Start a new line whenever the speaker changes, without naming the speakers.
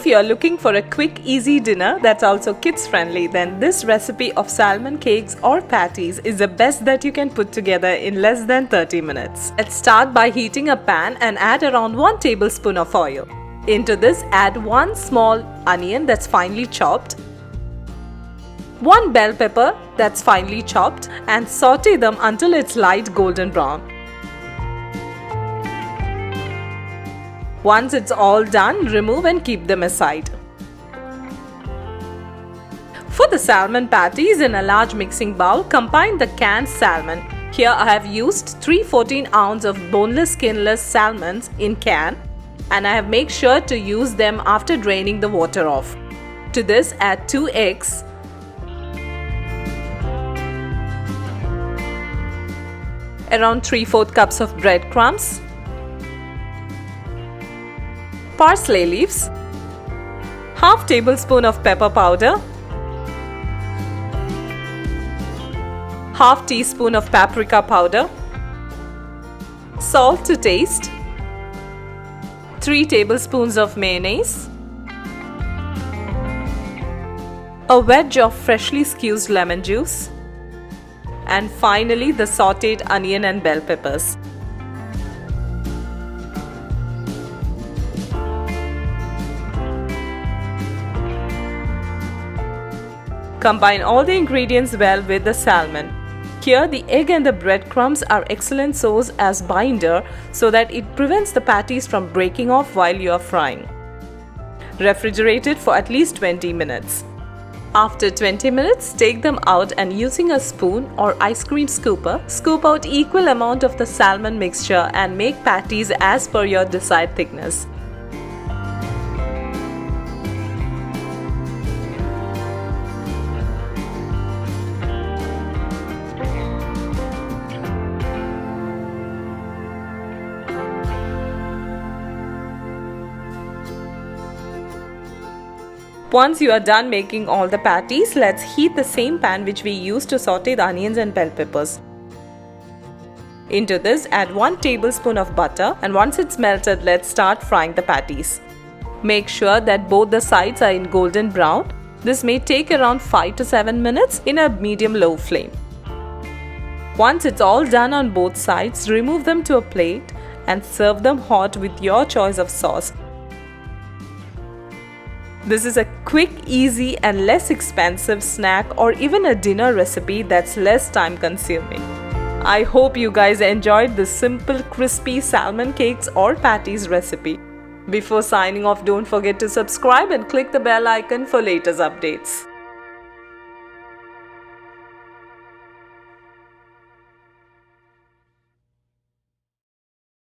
If you are looking for a quick, easy dinner that's also kids friendly, then this recipe of salmon cakes or patties is the best that you can put together in less than 30 minutes. Let's start by heating a pan and add around 1 tablespoon of oil. Into this, add 1 small onion that's finely chopped, 1 bell pepper that's finely chopped, and saute them until it's light golden brown. Once it's all done, remove and keep them aside. For the salmon patties, in a large mixing bowl, combine the canned salmon. Here I have used 3 14-ounce of boneless skinless salmons in can, and I have made sure to use them after draining the water off. To this, add 2 eggs, around 3/4 cups of breadcrumbs, parsley leaves, half tablespoon of pepper powder, half teaspoon of paprika powder, salt to taste, 3 tablespoons of mayonnaise, a wedge of freshly squeezed lemon juice, and finally the sauteed onion and bell peppers. Combine all the ingredients well with the salmon. Here, the egg and the breadcrumbs are excellent sauce as binder so that it prevents the patties from breaking off while you are frying. Refrigerate it for at least 20 minutes. After 20 minutes, take them out and using a spoon or ice cream scooper, scoop out equal amount of the salmon mixture and make patties as per your desired thickness. Once you are done making all the patties, let's heat the same pan which we used to saute the onions and bell peppers. Into this, add 1 tablespoon of butter, and once it's melted, let's start frying the patties. Make sure that both the sides are in golden brown. This may take around 5 to 7 minutes in a medium-low flame. Once it's all done on both sides, remove them to a plate and serve them hot with your choice of sauce. This is a quick, easy and less expensive snack or even a dinner recipe that's less time consuming. I hope you guys enjoyed this simple, crispy salmon cakes or patties recipe. Before signing off, don't forget to subscribe and click the bell icon for latest updates.